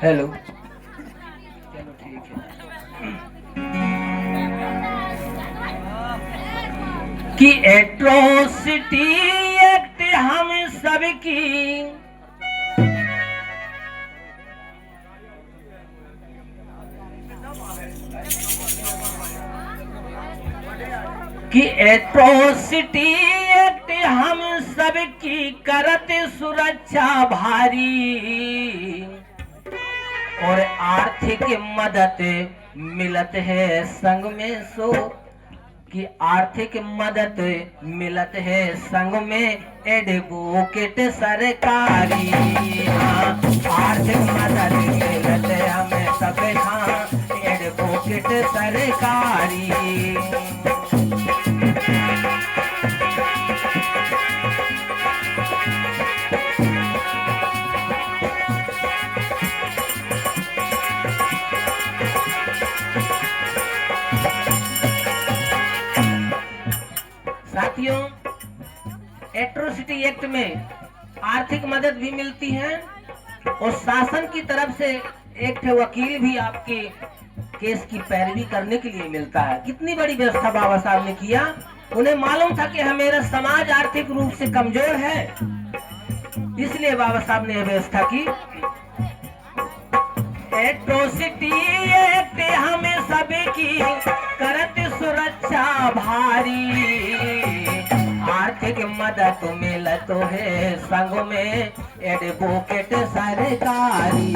Hello. चलो ठीक है कि एट्रोसिटी एक्ट हम सबकी कि एट्रोसिटी एक्ट हम सबकी करत सुरक्षा भारी और आर्थिक मदद मिलत है संग में सो कि आर्थिक मदद मिलत है संग में एडवोकेट सरकारी। हाँ, आर्थिक मदद मिलत है हमें सब एडवोकेट सरकारी। साथियों, एट्रोसिटी एक्ट में आर्थिक मदद भी मिलती है और शासन की तरफ से एक वकील भी आपके केस की पैरवी करने के लिए मिलता है। कितनी बड़ी व्यवस्था बाबा साहब ने किया। उन्हें मालूम था कि हमारा समाज आर्थिक रूप से कमजोर है, इसलिए बाबा साहब ने यह व्यवस्था की। एट्रोसिटी एक्ट हमें सबकी करत सुरक्षा भारी आर्थिक मदद मिलत है संग में एडवोकेट सरकारी।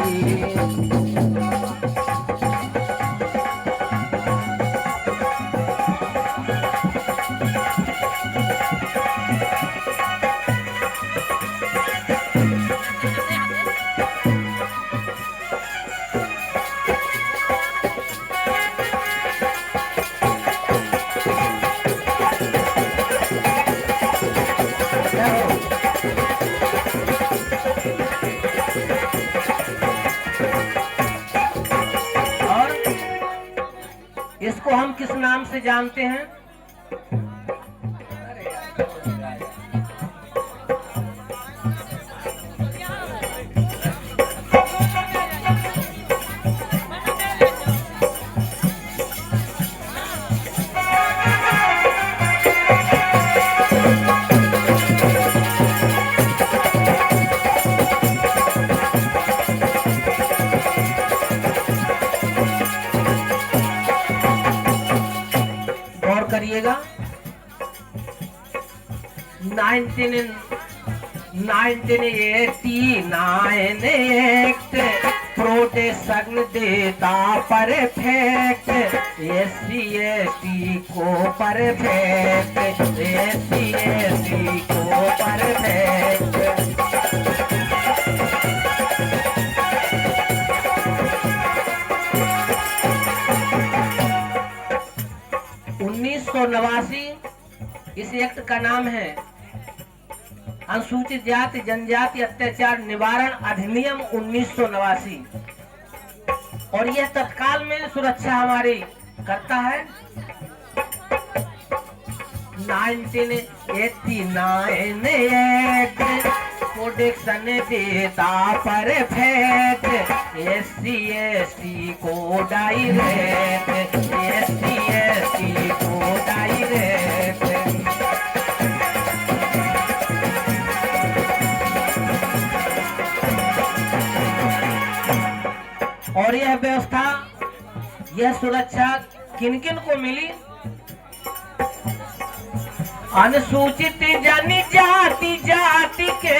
इसको हम किस नाम से जानते हैं? करिएगा। 1989 एक्ट प्रोटेक्शन देता परफेक्ट SC/ST को परफेक्ट SC/ST को परफेक्ट। इस एक्ट का नाम है अनुसूचित जाति जनजाति अत्याचार निवारण अधिनियम 1989 और यह तत्काल में सुरक्षा हमारी करता है। 1989 एक्ट प्रोटेक्शन देता परफेक्ट SC/ST को डायरेक्ट SC/ST को डायरेक्ट। और यह व्यवस्था यह सुरक्षा किन किन को मिली? अनुसूचित जनजाति जाति के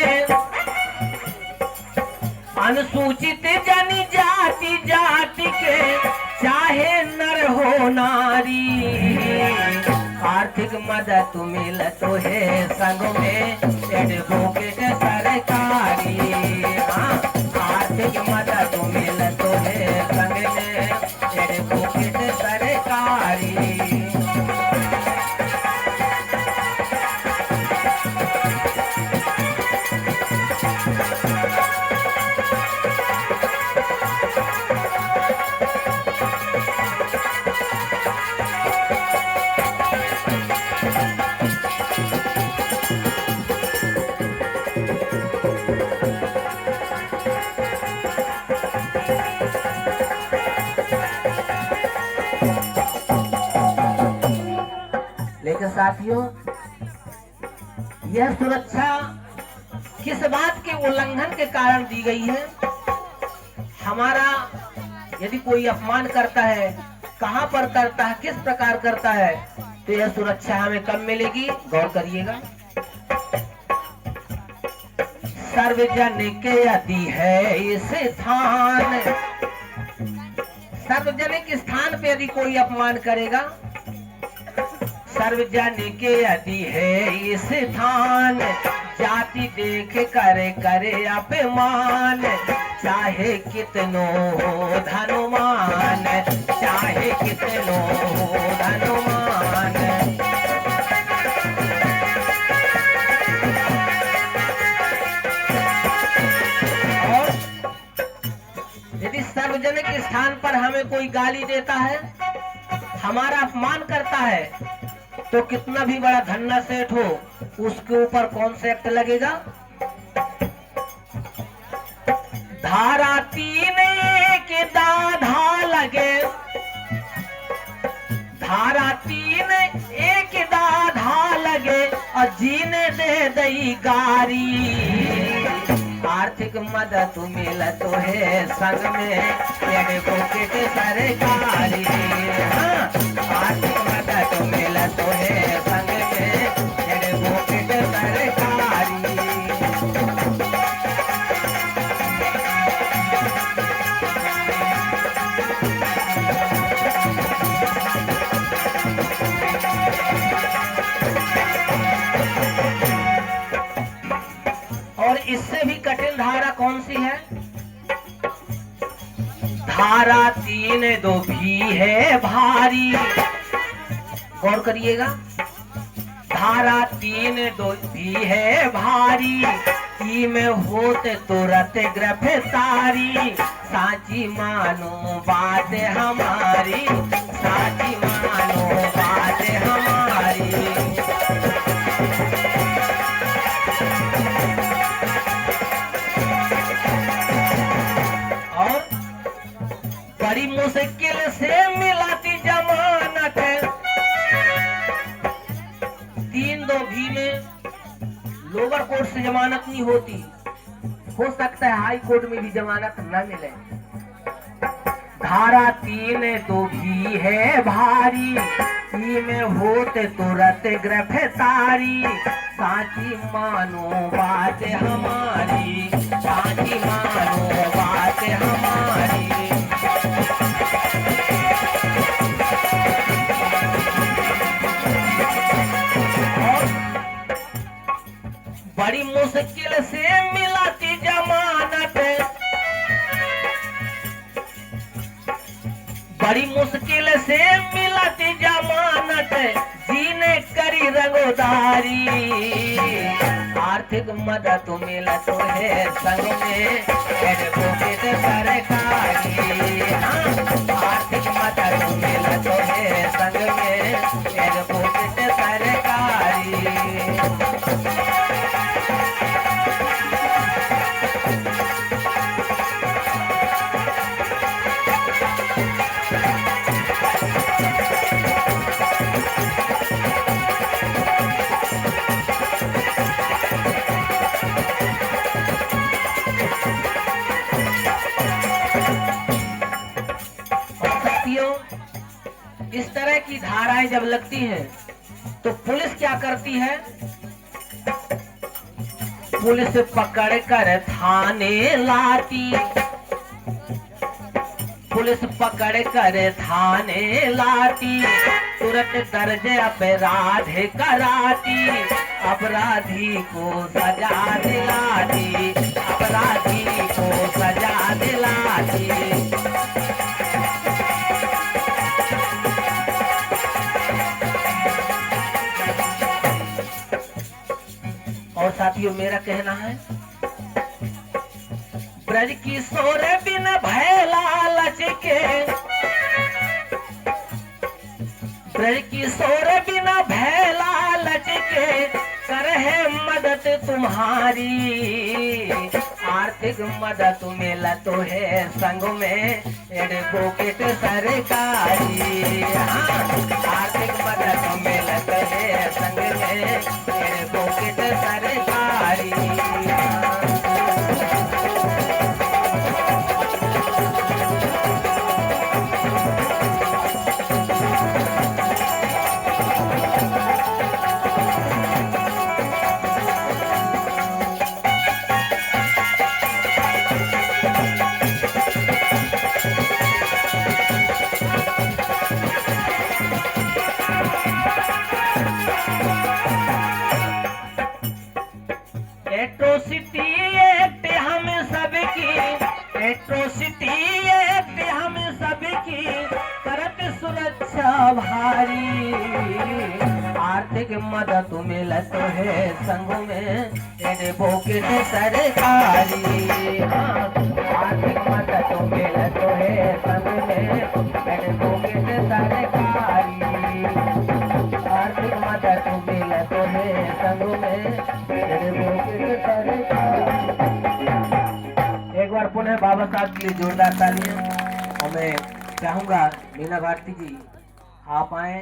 अनुसूचित जनजाति जाति के चाहे नर हो नारी आर्थिक मदद मिलत है संग में एडवोकेट सरकारी। हाँ, आर्थिक मदद मिलत है संग में एडवोकेट सरकारी। लेकिन साथियों, यह सुरक्षा किस बात के उल्लंघन के कारण दी गई है? हमारा यदि कोई अपमान करता है, कहां पर करता है, किस प्रकार करता है, तो यह सुरक्षा हमें कब मिलेगी? गौर करिएगा। सार्वजनिक यदि है स्थान, सार्वजनिक स्थान पे यदि कोई अपमान करेगा, सार्वजनिक यदि है स्थान, जाति देख करे करे अपमान, चाहे कितनो हो धनुमान, चाहे कितनो हो धनुमान। और यदि सार्वजनिक स्थान पर हमें कोई गाली देता है, हमारा अपमान करता है, तो कितना भी बड़ा धन्ना सेठ हो, उसके ऊपर कौन सा एक्ट लगेगा? धारा 3 के दाधा लगे, धारा 3 एक दाधा लगे, और जीने दे दई गारी। आर्थिक मदद मिल तो है संग में, एडवोकेट सरकारी। हाँ, आर्थिक मदद मिल तो है संग में, एडवोकेट सरकारी। और इससे भी कठिन धारा कौन सी है? धारा 3(2) भी है भारी। गौर करिएगा, धारा 3(2) भी है भारी, ई में होते तुरंत गिरफ्तारी। साची मानो बात हमारी, साची मानो बात हमारी। बड़ी मुश्किल से मिलाती जमानत, 3(2) भी में लोअर कोर्ट से जमानत नहीं होती, हो सकता है हाई कोर्ट में भी जमानत न मिले। धारा 3(2) भी है भारी, ई में होते तुरंत गिरफ्तारी। साची मानो बात हमारी, साची मानो बात हमारी। बड़ी मुश्किल से मिलाती जमानत, बड़ी मुश्किल से मिलाती जमानत, जीने करी रंगोदारी। आर्थिक मदद मिला तो है संग में, एडवोकेट सरकारी। आर्थिक मदद मिला तो है संग में, एडवोकेट सरकारी। इस तरह की धाराएं जब लगती हैं, तो पुलिस क्या करती है? पुलिस पकड़ कर थाने लाती, पुलिस पकड़ कर थाने लाती, तुरंत दर्ज अपराध कराती, अपराधी को सजा दिलाती, अपराधी को सजा दिलाती। और साथियों, मेरा कहना है, ब्रज किशोर बिन भय लालच के, ब्रज किशोर बिन भय लालच के, करहे मदद तुम्हारी। आर्थिक मदद मिला तो है संग में, एडवोकेट सरकारी। आर्थिक मदद मिला तो है आर्थिक मदद मिलत है संग में तेरे पॉकेट सरकारी। हाँ, आर्थिक मदद मिलत है संग में तेरे पॉकेट सरकारी। आर्थिक मदद मिलत है संग में तेरे पॉकेट सरकारी। एक बार पुनः बाबा साहब के लिए जोरदार तालियां। और मैं चाहूंगा मीना भारती जी आप आए।